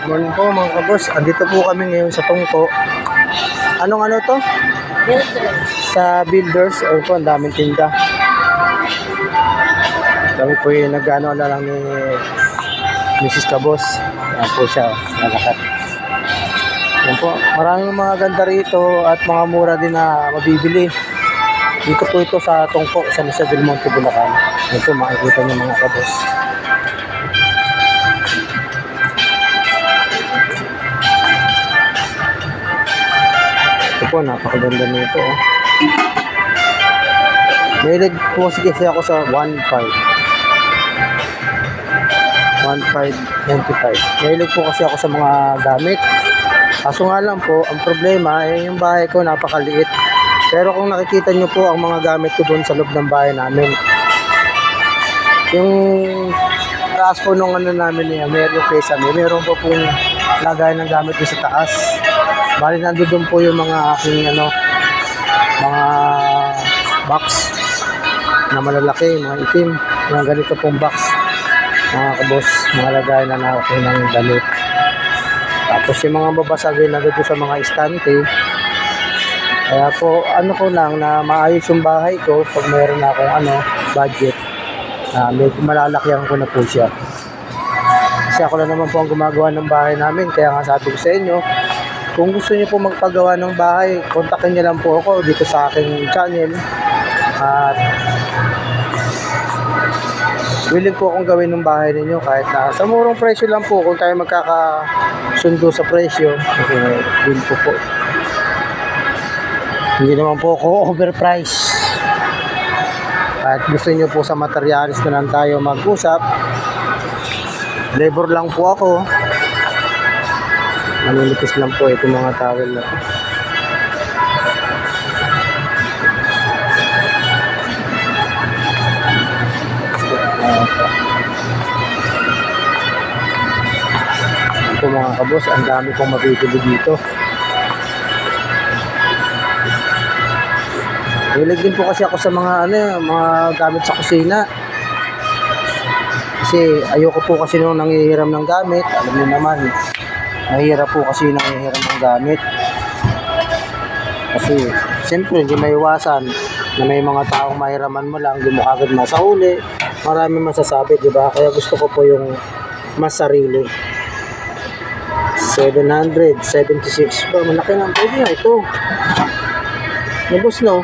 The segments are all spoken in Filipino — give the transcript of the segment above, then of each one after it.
Morning po mga kabos, andito po kami ngayon sa Tungko. Anong ano to? Builders. Sa Builders. Ayun po, ang daming tinda. Kami po yung nag-ano na lang ni Mrs. Kabos. Ayan po siya, nalakat. Ayan po, maraming mga ganda rito at mga mura din na mabibili. Dito po ito sa Tungko, sa Mesa del Monte, Bulacan. Ayan po, makikita niyo mga kabos. Ito po, napakaganda nito. Oh. Mahilig po kasi ako sa 1.5. 1.595. Mahilig po kasi ako sa mga gamit. Kaso nga lang po, ang problema ay yung bahay ko napakaliit. Pero kung nakikita nyo po ang mga gamit ko doon sa loob ng bahay namin. Yung taas po nung ano namin niya, meron kesame. Meron po pong lagay ng gamit ko sa taas. Bali nandoon po yung mga aking mga box na malalaki, mga itim, mga ganito pong box, mga kabos, mga lagay na nakakay ng damit. Tapos yung mga babasagin na doon sa mga estante. Kaya po ano ko lang na maayos yung bahay ko pag mayroon na akong budget. Malalakyan ko na po siya. Kasi ako na naman po ang gumagawa ng bahay namin, kaya nga sabi ko sa inyo, kung gusto niyo po magpagawa ng bahay, kontakin niyo lang po ako dito sa aking channel. At willing po akong gawin ng bahay ninyo kahit na sa murong presyo lang po. Kung tayo magkakasundo sa presyo, willing po. Hindi naman po ako overprice. At gusto niyo po sa materialis na lang tayo mag-usap, labor lang po ako. Manilipis lang po itong mga towel na ito. Ito mga kabos, ang dami pong mabibili dito. Hilig din po kasi ako sa mga mga gamit sa kusina. Kasi ayoko po kasi nung nangihiram ng gamit. Alam niyo naman, mahirap po kasi nangihiram ng gamit. Kasi siyempre hindi maiwasan na may mga taong mahiraman mo lang, hindi mo agad masahuli. Marami masasabi, di ba? Kaya gusto ko po yung mas sarili. 776 ba? Malaki na. Pwede na ito. Nabos no?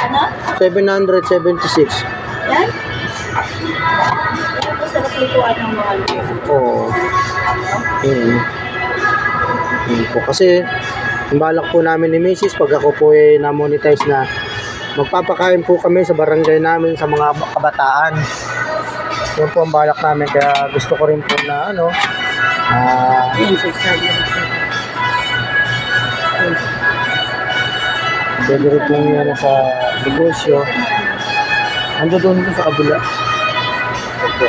Ano? 776. Yan? Ito sa naplituan ng mga lupa. Oo. Yun po. Kasi ang balak po namin ni Mrs. pag ako po na-monetize na, magpapakain po kami sa barangay namin sa mga kabataan. Yun po ang balak namin. Kaya gusto ko rin po na pwede rin po yan sa negosyo. Ando doon sa kabila. Opo.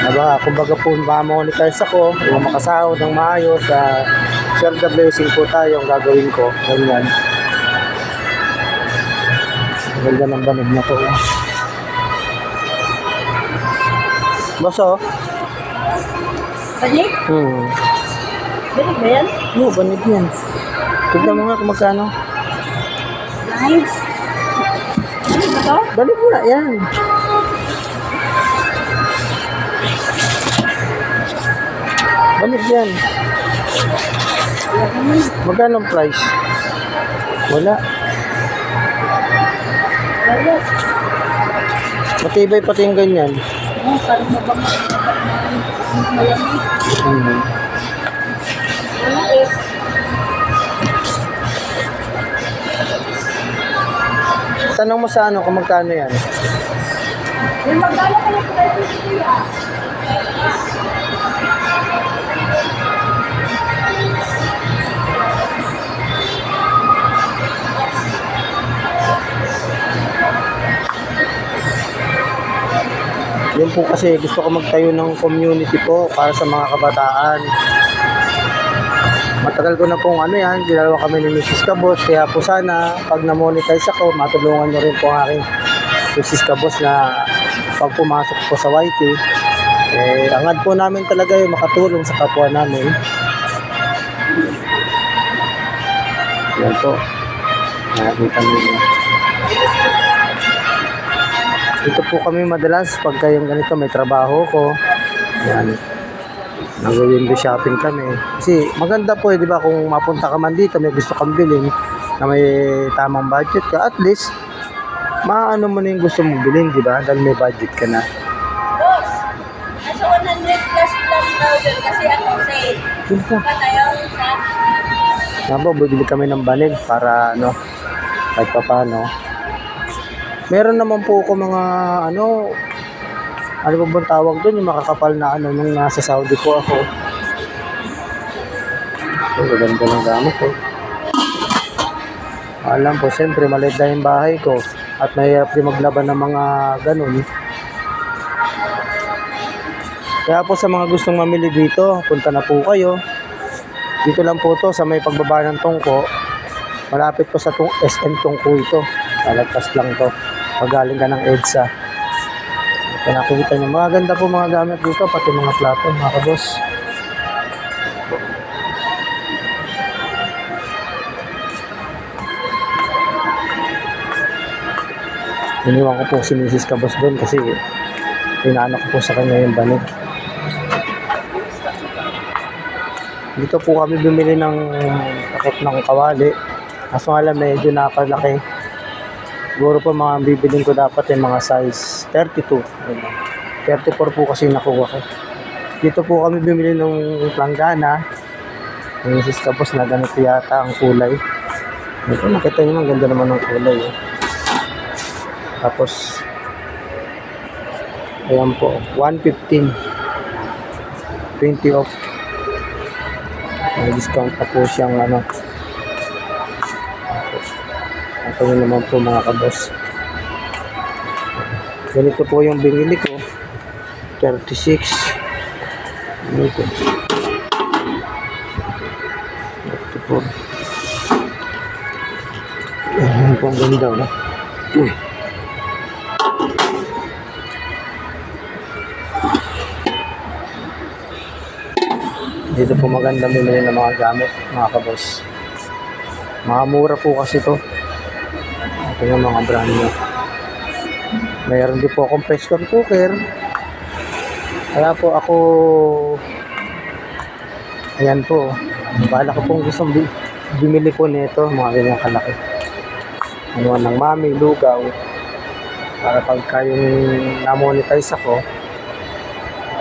Diba, kumbaga po ma-monetize ako, yung makasahod ng maayos, share the blessing po tayo ang gagawin ko. Ganyan. Ganda ng banig na to. Baso? Banig? Banig ba yan? Oo, banig yan. Tignan mo nga kung magkano. Nice. Banig ba to? Banig mo na yan. Banig yan. Magkano ang price? Wala. Wala. Matibay pati yung ganyan. Parang mabango. Malamig. Wala eh. Tanong mo sa kung magkano yan. Yung magkano ka ng presyo siya? Yun po kasi gusto ko magtayo ng community po para sa mga kabataan. Matagal ko na pong ginagawa kami ni Mrs. Kabos. Kaya po sana pag na-monetize ako, matulungan nyo rin po ang aking Mrs. Kabos na pag pumasok po sa YT, Angad po namin talaga yung makatulong sa kapwa namin. Yan po. Nakikita niyo. Dito po kami madalas pagka yung ganito may trabaho ko. Yan. Nag-window shopping kami. Kasi maganda po di ba kung mapunta ka man dito, may gusto kang bilhin na may tamang budget ka, at least maano mo na yung gusto mong bilhin, di ba? Dahil may budget ka na. Boss, nasa 100 plus lang daw yun kasi ako sale. Dito. Pa tayo sa... Nabo, bibili kami ng banig para ano, kahit pa paano. Meron naman po ako mga ano ba bang tawag doon, yung makakapal na ano nung nasa Saudi po ako. Ganda ng gamit ko. Alam po, siyempre maliit na yung bahay ko at mahirap din maglaban ng mga ganun. Kaya po sa mga gustong mamili dito, punta na po kayo. Dito lang po to sa may pagbaba ng Tungko. Malapit po sa SM Tungko ito. Talagpas lang to. Pagaling ka ng EDSA. Kaya nakikita nyo, maganda po mga gamit dito, pati mga plato, mga kabos. Iniwan ko po si Mrs. Kabos doon kasi inaano ko po sa kanya yung banig. Dito po kami bumili ng takip ng kawali. Kaso nga lang medyo napalaki. Siguro po mga bibiling ko dapat yung mga size 32. 34 po kasi nakuha ko. Dito po kami bumili ng planggana. Yung Mrs. Kabos na ganito yata ang kulay. Ito nakita nyo, ang ganda naman ng kulay. Tapos, ayan po, 115. 20 off. May discount pa po siyang ano. Ito yun naman po mga kabos. Ganito po yung binili ko. 36. Ganito. 34. Ayan po ang ganda, no? Dito po maganda bumili ng mga gamit, mga kabos. Mga mura po kasi to. Ito yung mga brand new. Mayroon din po akong pressure cooker. Kaya po ako, ayan po, bala ko pong gustong bumili po nito, mga ganyan kalaki. Ano ng mami, lugaw. Para pagka yung na-monetize ako,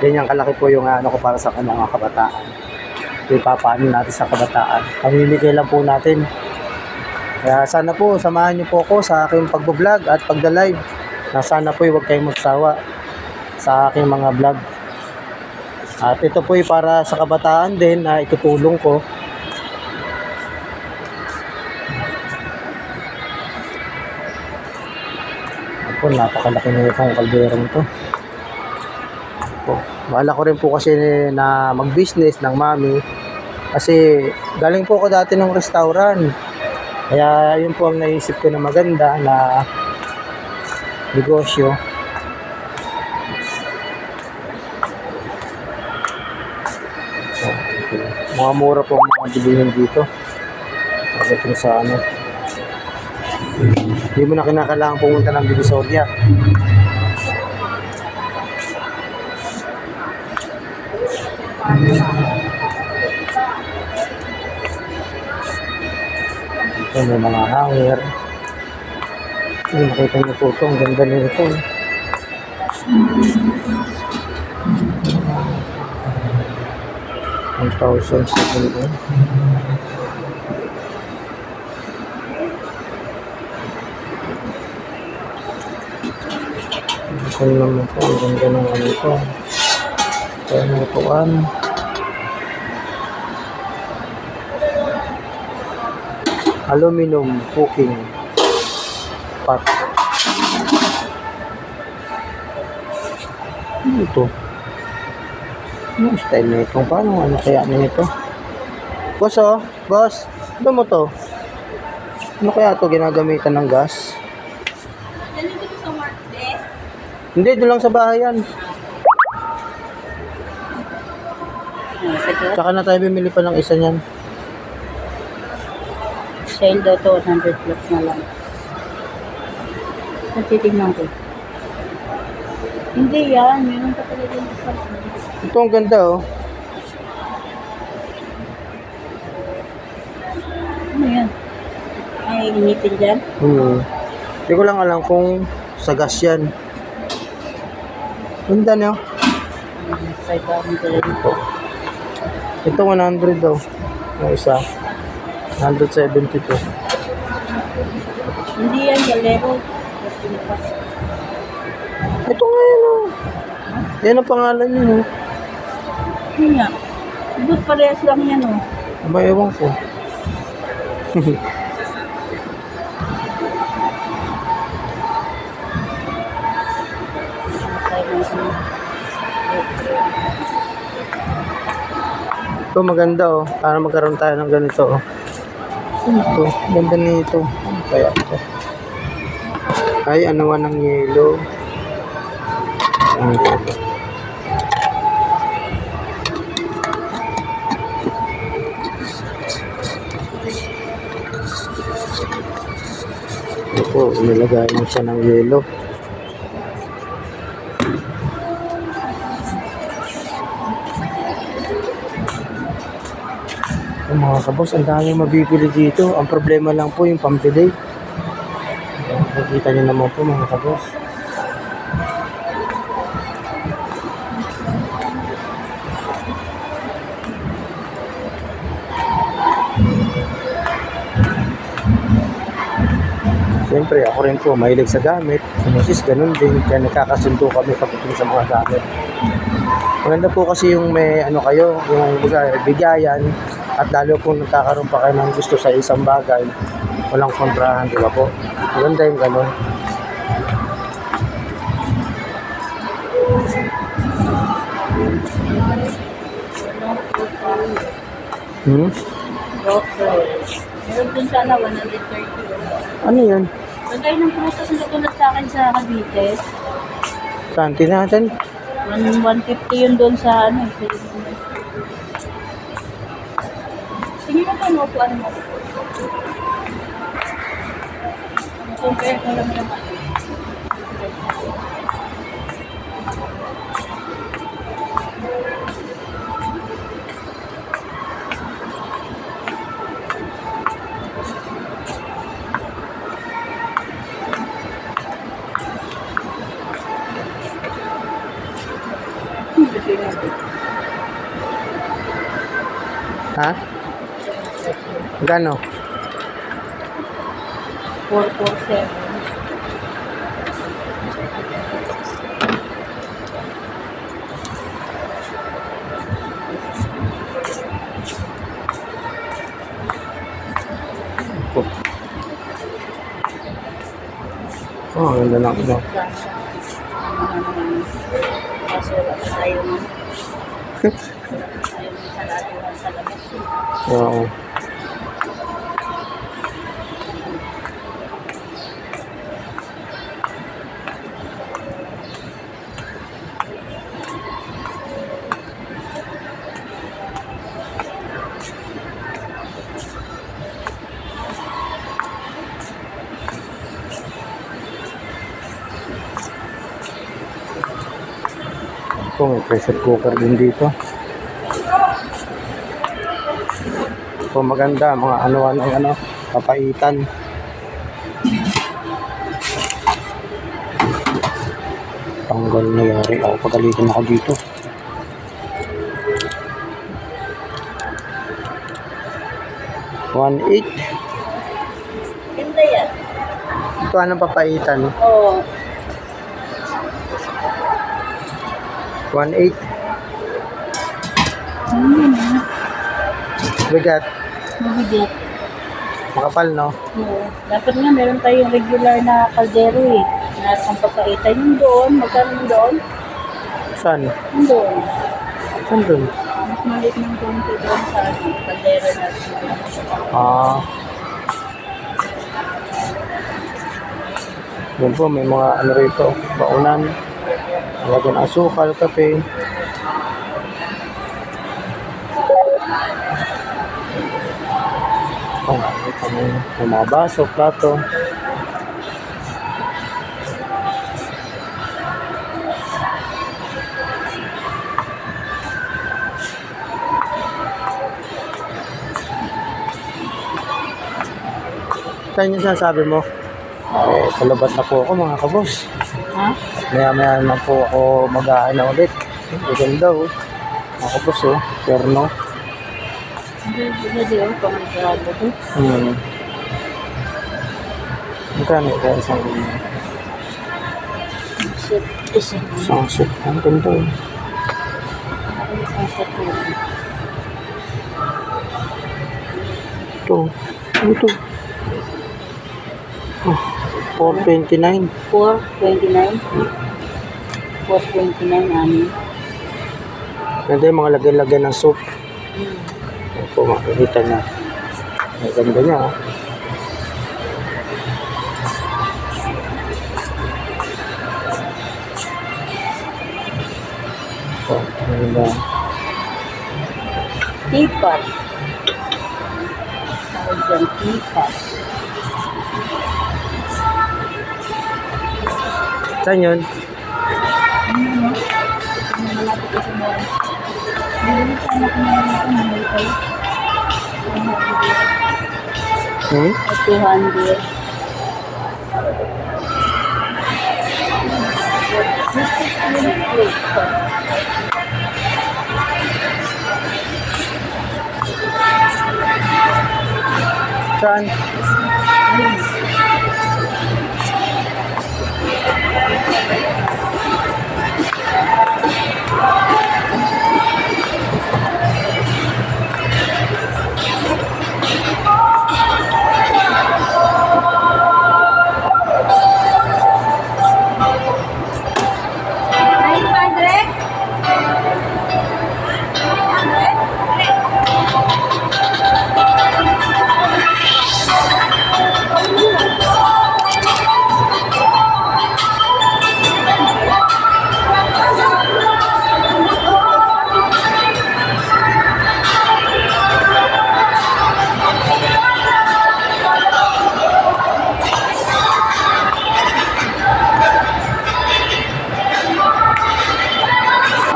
ganyan kalaki po yung ano ko para sa mga kabataan. Ipapaano natin sa kabataan. Pamimigay lang po natin. Kaya sana po, samahan niyo po ako sa aking pagbablog at pagda-live. Sana po huwag kayong magsawa sa aking mga vlog. At ito po para sa kabataan din na itutulong ko. Ako, napakalaki na itong kalderong to. Bahala ko rin po kasi na mag-business ng mami. Kasi galing po ako dati ng restaurant. Kaya yun po ang naisip ko na maganda na negosyo. So, mga mura po ang mga bilihin dito. Pagdating sa ano. Hindi mo na kinakailangan pumunta ng Divisoria. Ito may mga hanger. Nakita niyo po ito, ang ganda nito. 1,700. Ito naman po, ang ganda ng ano ito. Kaya nakuhaan. Aluminum cooking pot. Ano ito? Ano style na ito? Paano ano kaya na ito? Boss oh, boss, ano mo to? Ano kaya ito ginagamitan ng gas? Nandito ko sa market. Hindi, doon lang sa bahay yan. Sige. Tsaka na tayo bumili pa ng isa niyan. Sale daw to, 100 plus na lang. Titignan ko. Hindi yan, meron pa talaga yung isa. Ito ang ganda oh. Ano yan? Ay, initin dyan? Hindi ko lang alam kung sa gas yan. Ganda no? 500 Ito. Ito 100 daw. Yung isa. 172. Hindi yan, galero. Ito nga yan oh. Yan ang pangalan niya oh. Ano nga? Good parehas lang yan oh. Aba, ewan ko. Ito maganda oh. Para magkaroon tayo ng ganito oh. Ito, ganda nito. Ano kaya ito? Ay, anuan ng yelo. Ano ito? Ito, nilagay mo siya ng yelo. Mga kabos, ang dami mabibili dito. Ang problema lang po yung pambili. Nakikita nyo naman po mga kabos. Siyempre, ako rin po mahilig sa gamit. Si Mrs. ganun din. Kaya nakakasundo kami pagdating sa mga gamit. Maganda po kasi yung may ano kayo, yung bigayan. At lalo kung nagkakaroon pa kayo ng gusto sa isang bagay, walang kontrahan, di ba po? Maganda yung gano'n. Doctor. Meron dun sana 130. Ano yun? Lagay ng prutas na tulad sa akin sa Cavite. Saan? Tinatin? 150 yun doon sa ano. Sige mo pa, no? Ano mo? Compare ko lang naman. Ha? Gano? 447. Oh, ganda ng ano. Kaso wala pa tayong salatuhan sa labas. Oo. Ito, may pressure cooker din dito. So maganda, mga ano-ano ng ano, papaitan. Tanggal na yari. Ako, pagalitan ako dito. $1.8. Ganda yan. Ito anong papaitan? Oo. 1.8. Bigat. Mabigat. Makapal, no? Oo. Dapat nga meron tayong regular na kaldero eh. Na pampapaitan yung doon. Magkano yung doon? Saan? Yung doon. Saan dun? Mas maliit ng konti doon sa kaldero natin. Ah. Yan po, may mga ano rito. Baunan. Lagyan asukal, kape. Oh, may mga baso, plato. Saan yung sinasabi mo? Palabat na po ako mga kabos. Ha? Maya-maya na po ako mag-ahay na ulit. Ganda oh. Mga kabos oh. Perno. Hindi ako pangagado ko. Magkano ito? Isang set. Ang ganda oh. Ito. Ano ito? Oh, 429. 429. 429 anin. Ganda yung mga lagay-lagay ng soup. Ito makikita na. Ang ganda niya oh. Oh, ganda. Teapot. Tawag dyan, teapot. Saan yun? Malapit kasi mo. Hindi ko anak na ito. Mahal kayo. Hmm? 200. Saan?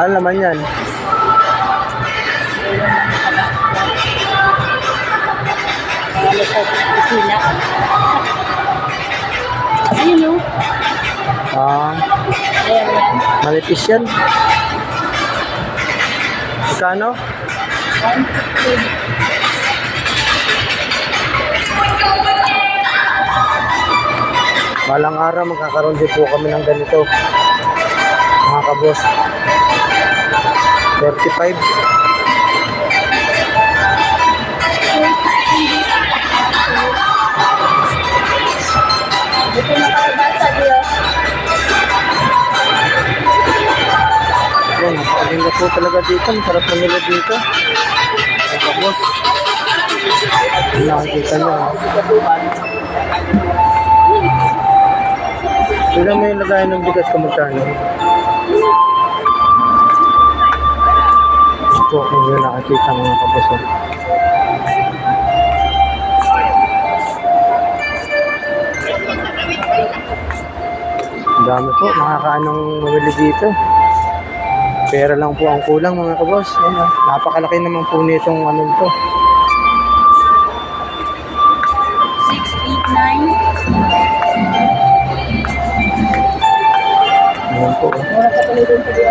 Ano naman yan? Ano sa kusina. Ayun o. Ah, Ayan yan. malipis yan. Magkano? 150. Balang araw magkakaroon din po kami ng ganito. Mga kabos. 35. Dito na kalabasa diyo. Yan, napakaganda po talaga dito. Masarap na nila dito. Mga kabos. Nakikita nyo. Tignan mo yung lagayan ng bigas kung magkano. Ito ako yung nakakita mga kabos. Ang dami po, makakaanong mamili dito. Pera lang po ang kulang mga kabos. Ayan, napakalaki naman po nitong ano ito. 689. Ayan po. Wala ka tuloy doon sa diyo.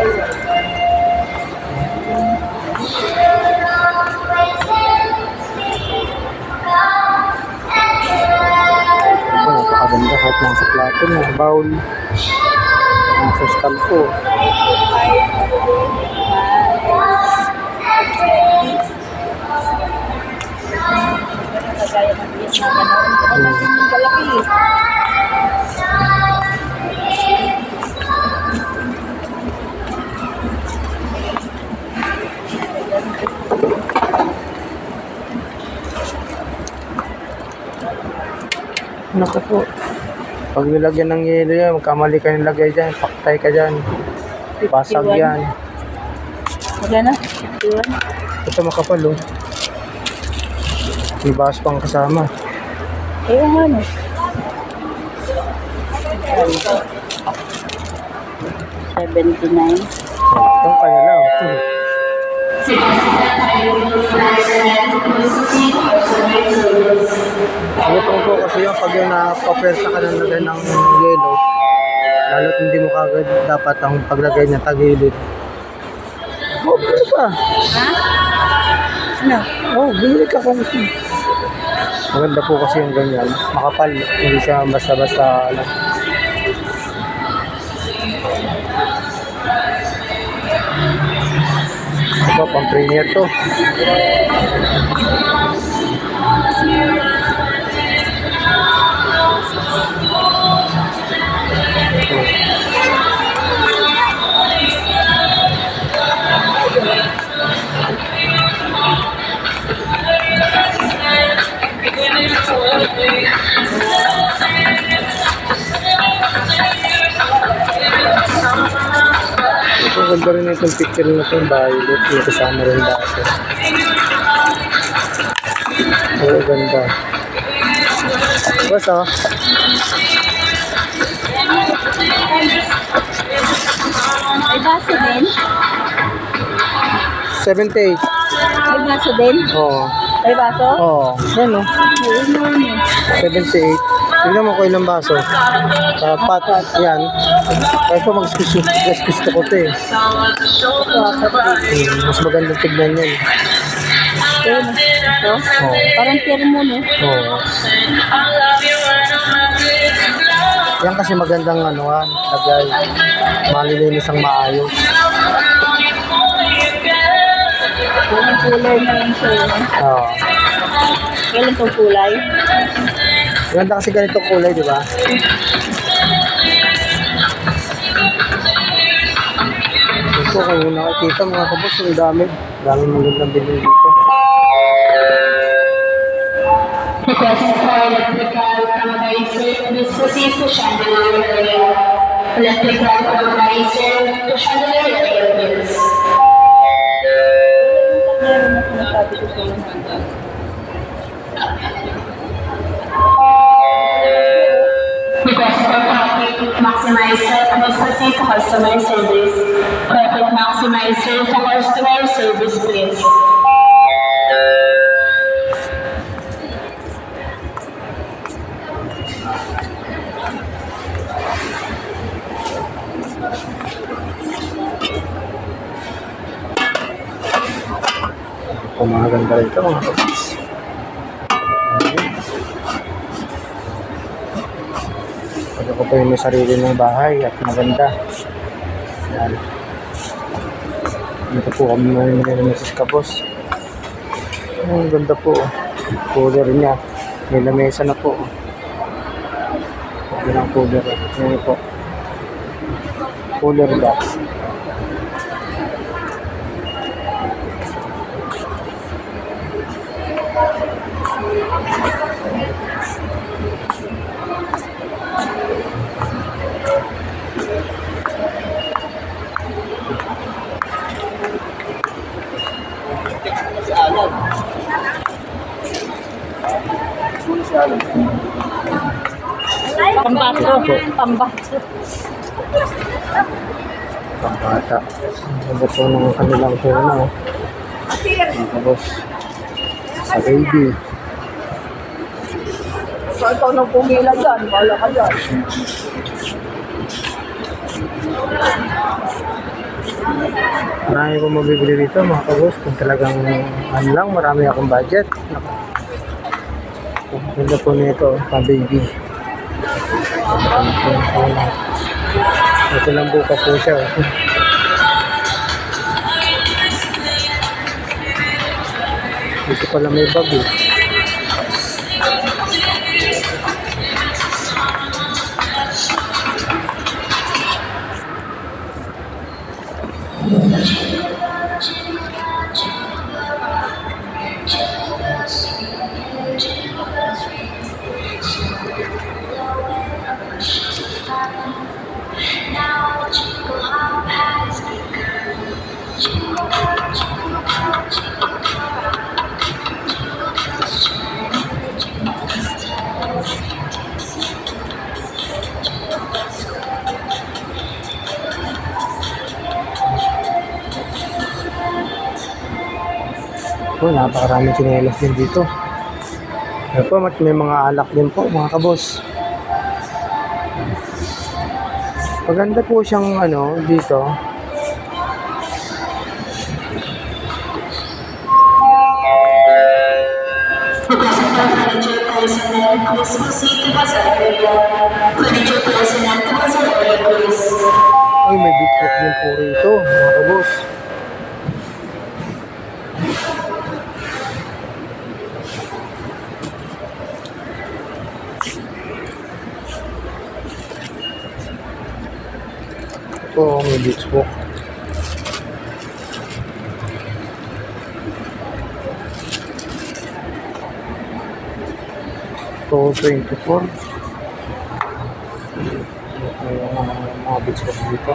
Ito, napakaganda kahit nasa plato na. Bowl. Nasa stamp po. Kagaya ng biyak na gano'n. Ang kalaki. Naku po. Pag nilagyan ng yelo yan, magkamali ka nilagay dyan, paktay ka dyan. Basag yan. Magana? Ito makapal oh. May bawas pang kasama. Ayun nga no. 79. Itong kaya lang. Lutong po kasi yung pag yung napapersa ka ng lagay ng yelo, lalo't hindi mo kagad dapat ang paglagay niya tagilid. Oh, bili ka. Ha? Ano? Oh, bili ka kung gusto. Maganda po kasi yung ganyan. Makapal. Hindi siya basta-basta ano. Ito, pang premier to. Ito, ganda rin itong picture na ito, violet, yung kasama rin baso. Oo, ganda. Basta, May baso din? 78. May baso din? Oo. May baso? Oo. Yan o. Oo naman 78. Tignan mo ko ilang baso. Pat, yan. Kaya ito gusto ko ito eh. Mas magandang tignan yan. Ayun. Ito? Oo. Parang termo no? Oo. Yan kasi magandang ano ha, lagay. Malilinis ang maayos. Yung kulay na rin siya. Oo. Kailan itong kulay? Ganda kasi ganitong kulay, di ba? Ito, kung nakikita mga kabos, ang dami. Daming magandang bilhin dito. Requesting for electrical thermalizer, please proceed to chandelier area. Electrical thermalizer to chandelier area, please. Meron na sinasabi ko sa inyo. Request for traffic maximizer, please proceed to customer service. Traffic maximizer for customer service, please. Kung mga ganda rin ito, mga kabos. Pag ako po yung may sarili ng bahay at maganda. Yan. Dito po kami mamimili ng Mrs. Kabos. Ang ganda po. Cooler niya. May lamesa na po. Yan ang cooler. Yan po. Cooler box. Pambato. Pambato. Pambata. Ang po ng kanilang huna. Tapos sa baby. So, ikaw nang pumila dyan. Wala ka dyan. Marami po mabibili dito mga kabos. Kung talagang ano lang, marami akong budget. Ganda po nito, pa-baby. Ito lang buka po siya. Dito pala may bag eh. Now jingle hop has begun. Jingle, jingle, jingle. Po, napakaraming tsinelas din dito. Ayan po, may mga alak din po mga kabos. Maganda po siyang ano dito. Furniture personnel, please proceed to Bazaar area. Furniture personnel to Bazaar area, please. Ay, may beach din po rito mga kabos. Ito, may beach walk. Ito, 24. Mga beach walk dito.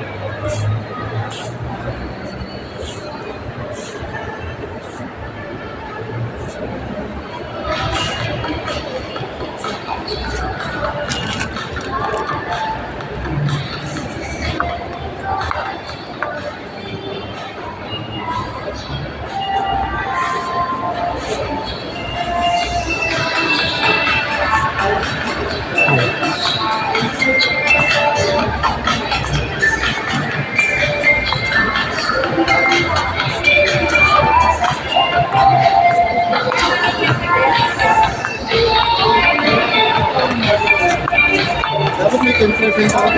Dapat may 10% ako.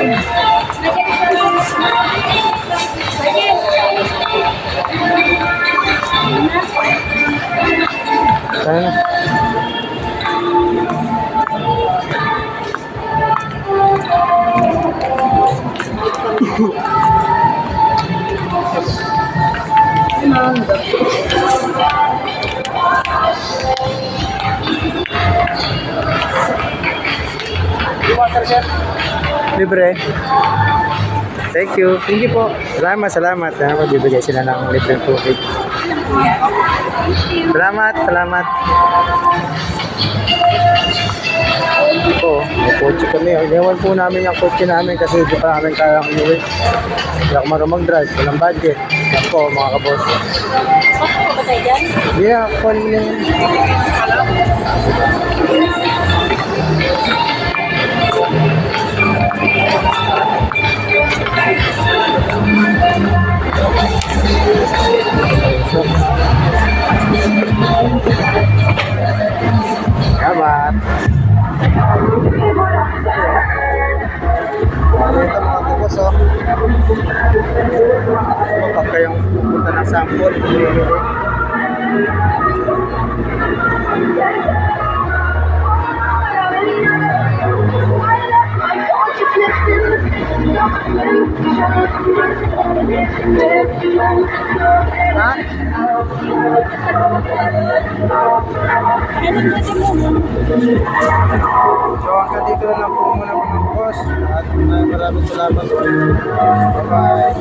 Sana. Libre. Thank you. Thank you po. Salamat, salamat. Magbibigay sila ng libreng tubig. Salamat, salamat. Ito, may kotse kami. Iniwan po namin yung kotse namin kasi hindi pa namin kayang iuwi. Hindi ako marunong mag-drive. Walang budget. Yan po, mga kabos. Bakit ba tayo dyan? Yeah, call nyo. Salamat. Ito mga kabos, oh. Kapag kayong pupunta ng sample, ha? So hanggang dito na lang po muna mga boss at maraming salamat. Bye bye.